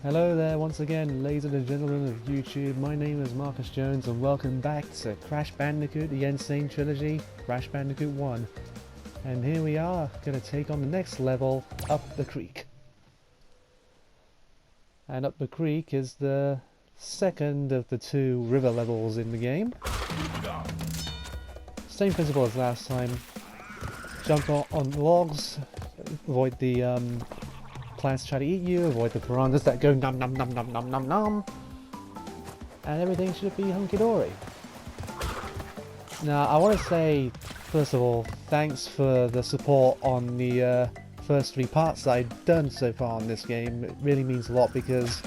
Hello there once again, ladies and gentlemen of YouTube. My name is Marcus Jones and welcome back to Crash Bandicoot, the Sane Trilogy, Crash Bandicoot 1. And here we are, going to take on the next level, Up the Creek. And Up the Creek is the second of the two river levels in the game. Same principle as last time. Jump on logs, avoid the plants try to eat you, avoid the piranhas that go nom nom nom nom nom nom nom, and everything should be hunky-dory. Now I want to say, first of all, thanks for the support on the first three parts that I've done so far on this game. It really means a lot because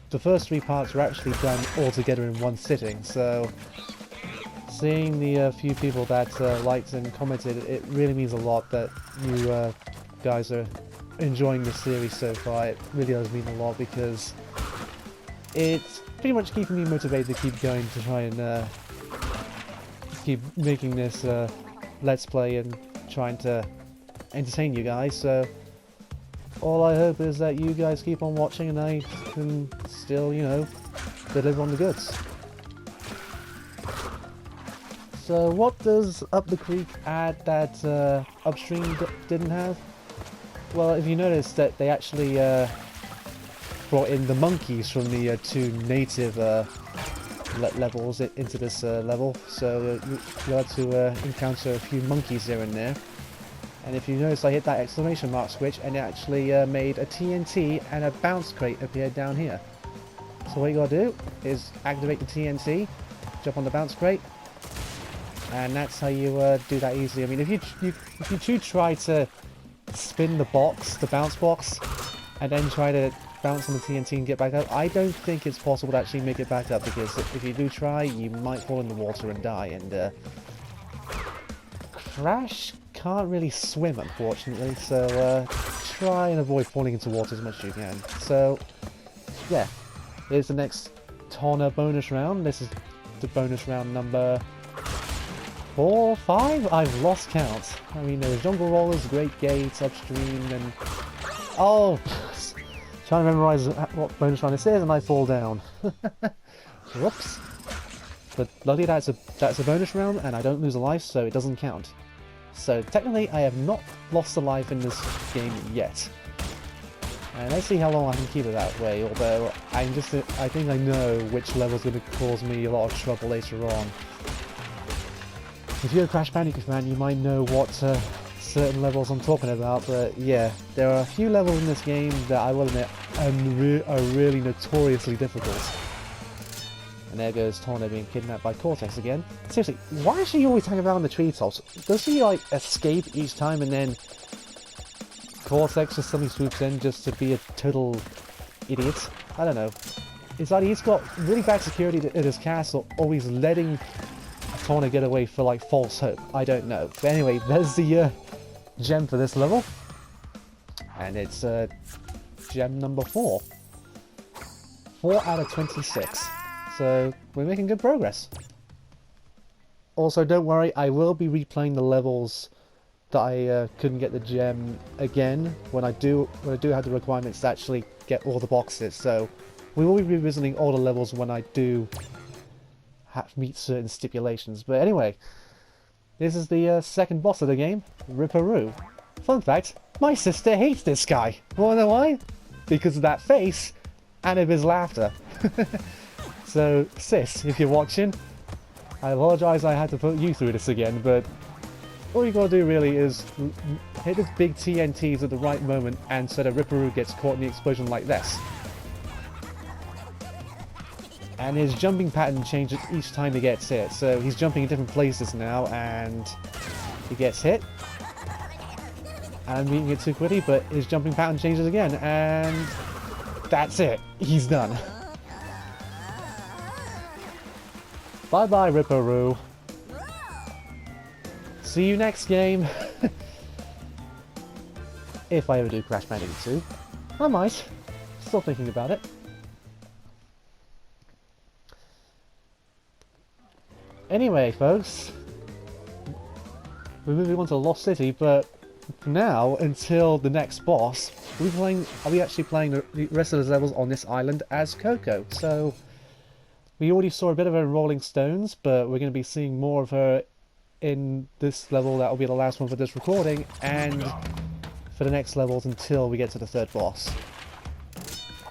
the first three parts were actually done all together in one sitting, so seeing the few people that liked and commented, it really means a lot that you guys are enjoying the series so far. It really does mean a lot because it's pretty much keeping me motivated to keep going, to try and keep making this Let's Play and trying to entertain you guys. So all I hope is that you guys keep on watching and I can still, you know, deliver on the goods. So what does Up the Creek add that Upstream didn't have? Well, if you notice that they actually brought in the monkeys from the two native levels into this level, so you had to encounter a few monkeys here and there. And if you notice, I hit that exclamation mark switch and it actually made a TNT and a bounce crate appear down here. So what you gotta do is activate the TNT, jump on the bounce crate, and that's how you do that easily. I mean, if you do try to spin the bounce box, and then try to bounce on the TNT and get back up, I don't think it's possible to actually make it back up, because if you do try, you might fall in the water and die, and Crash can't really swim, unfortunately, so try and avoid falling into water as much as you can. So, yeah, here's the next Tawna bonus round. This is the bonus round number 4 or 5? I've lost count. I mean, there's jungle rollers, great gates, upstream, and oh, trying to memorize what bonus round this is, and I fall down. Whoops. But luckily that's a bonus round, and I don't lose a life, so it doesn't count. So technically, I have not lost a life in this game yet. And let's see how long I can keep it that way. Although I think I know which level's going to cause me a lot of trouble later on. If you're a Crash Bandicoot fan, you might know what certain levels I'm talking about, but yeah, there are a few levels in this game that I will admit are really notoriously difficult. And there goes Tawna being kidnapped by Cortex again. Seriously, why is she always hanging around the treetops? Does she like escape each time and then Cortex just suddenly swoops in just to be a total idiot? I don't know. It's like he's got really bad security at his castle, or he's letting Tawna get away for like false hope. I don't know. But anyway, there's the gem for this level, and it's gem number 4. 4 out of 26. So we're making good progress. Also, don't worry, I will be replaying the levels that I couldn't get the gem again when I do have the requirements to actually get all the boxes. So we will be revisiting all the levels when I do have to meet certain stipulations. But anyway, this is the second boss of the game, Ripper Roo. Fun fact, my sister hates this guy. Wanna know why? Because of that face and of his laughter. So, sis, if you're watching, I apologise I had to put you through this again, but all you gotta do really is hit the big TNTs at the right moment, and so that Ripper Roo gets caught in the explosion like this. And his jumping pattern changes each time he gets hit, so he's jumping in different places now, and he gets hit. And I'm beating it too quickly, but his jumping pattern changes again, and that's it. He's done. Bye-bye, Ripper Roo. See you next game. If I ever do Crash Bandicoot 2. I might. Still thinking about it. Anyway, folks, we're moving on to Lost City, but for now, until the next boss, Are we actually playing the rest of the levels on this island as Coco? So we already saw a bit of her in Rolling Stones, but we're going to be seeing more of her in this level. That will be the last one for this recording, and for the next levels until we get to the third boss.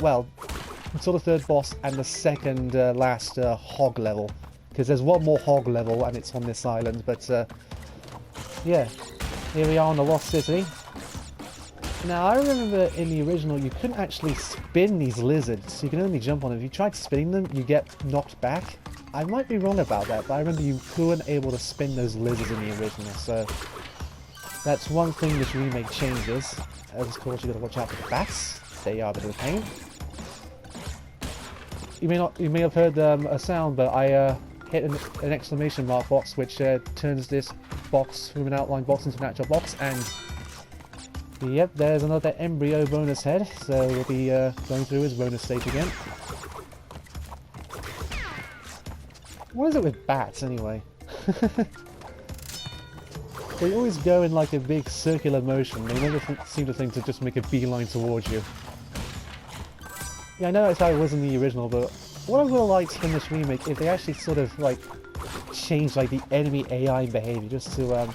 Well, until the third boss and the second last hog level, because there's one more hog level and it's on this island. But yeah, here we are in the Lost City. Now, I remember in the original you couldn't actually spin these lizards, you can only jump on them. If you tried spinning them, you get knocked back. I might be wrong about that, but I remember you weren't able to spin those lizards in the original, so that's one thing this remake changes. Of course, you got to watch out for the bats. They are a bit of a pain. You may have heard a sound, but I hit an exclamation mark box, which turns this box from an outline box into an actual box, and yep, there's another embryo bonus head, so we'll be going through his bonus stage again. What is it with bats, anyway? They always go in like a big circular motion. They never seem to think to just make a beeline towards you. Yeah, I know that's how it was in the original, but what I would have liked in this remake if they actually sort of like changed like the enemy AI behavior just to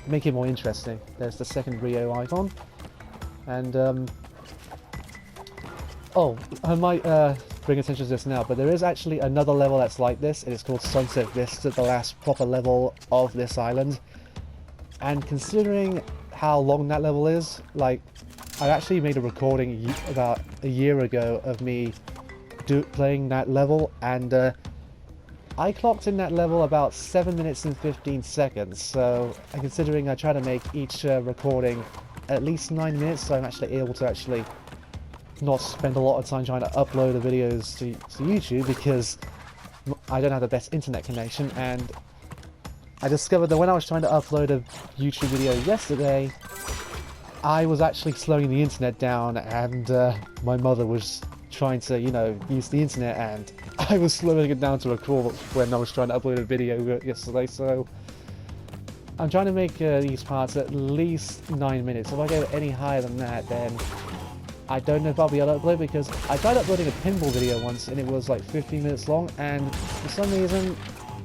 make it more interesting. There's the second Rio icon, and oh, I might bring attention to this now, but there is actually another level that's like this. It is called Sunset Vista, the last proper level of this island. And considering how long that level is, like, I actually made a recording about a year ago of me playing that level, and I clocked in that level about 7 minutes and 15 seconds, so considering I try to make each recording at least 9 minutes, so I'm actually able to actually not spend a lot of time trying to upload the videos to YouTube, because I don't have the best internet connection. And I discovered that when I was trying to upload a YouTube video yesterday, I was actually slowing the internet down, and my mother was trying to, you know, use the internet, and I was slowing it down to a crawl when I was trying to upload a video yesterday. So I'm trying to make these parts at least 9 minutes. If I go any higher than that, then I don't know if I'll be able to upload, because I tried uploading a pinball video once and it was like 15 minutes long, and for some reason,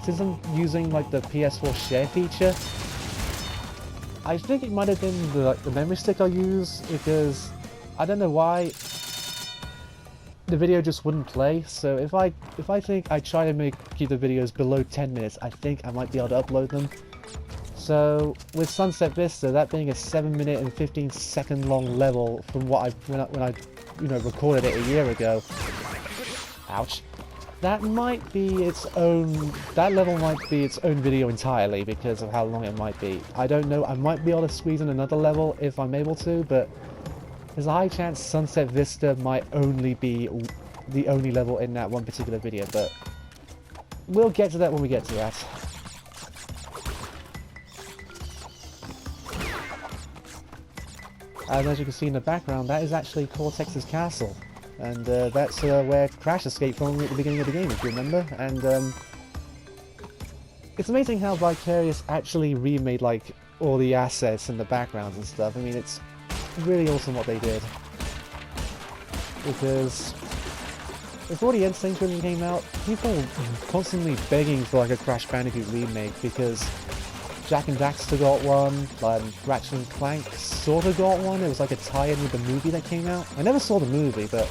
since I'm using like the PS4 share feature, I think it might have been the memory stick I used, because I don't know why the video just wouldn't play. So if I think I try to keep the videos below 10 minutes, I think I might be able to upload them. So with Sunset Vista, that being a 7 minute and 15 second long level from what when I recorded it a year ago, ouch, that might be its own, that level might be its own video entirely because of how long it might be. I don't know, I might be able to squeeze in another level if I'm able to, but there's a high chance Sunset Vista might only be the only level in that one particular video, but we'll get to that when we get to that. And as you can see in the background, that is actually Cortex's castle. And that's where Crash escaped from at the beginning of the game, if you remember. And it's amazing how Vicarious actually remade like all the assets and the backgrounds and stuff. I mean, it's really awesome what they did. Because before the N-Sane Trilogy came out, people were constantly begging for like a Crash Bandicoot remake, because Jack and Daxter got one, Ratchet and Clank sort of got one. It was like a tie-in with the movie that came out. I never saw the movie, but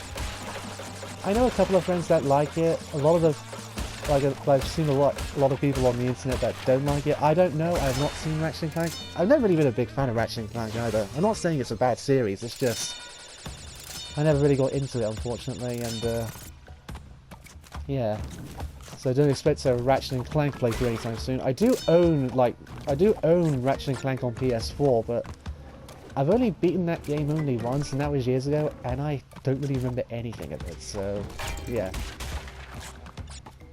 I know a couple of friends that like it. A lot of I've seen a lot of people on the internet that don't like it. I don't know. I've not seen Ratchet and Clank. I've never really been a big fan of Ratchet and Clank either. I'm not saying it's a bad series. It's just I never really got into it, unfortunately, and yeah. So don't expect a Ratchet and Clank playthrough anytime soon. I do own Ratchet and Clank on PS4, but I've only beaten that game only once, and that was years ago, and I don't really remember anything of it, so yeah.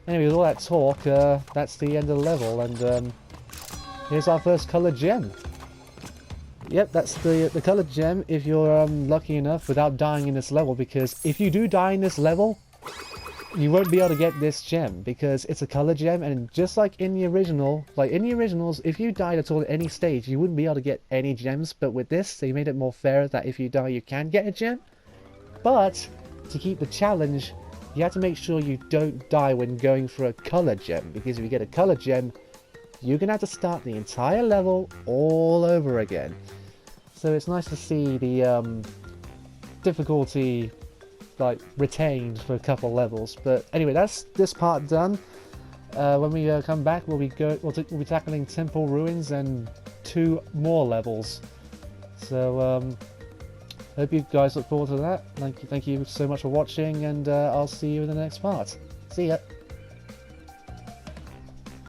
Anyway, with all that talk, that's the end of the level, and here's our first coloured gem. Yep, that's the coloured gem if you're lucky enough without dying in this level, because if you do die in this level, you won't be able to get this gem because it's a color gem, and just like in the originals, if you died at all at any stage, you wouldn't be able to get any gems. But with this, they made it more fair that if you die, you can get a gem. But to keep the challenge, you have to make sure you don't die when going for a color gem, because if you get a color gem, you're gonna have to start the entire level all over again. So it's nice to see the difficulty like retained for a couple levels. But anyway, that's this part done. When we come back, we'll be tackling Temple Ruins and 2 more levels. So hope you guys look forward to that. Thank you so much for watching, and I'll see you in the next part. See ya.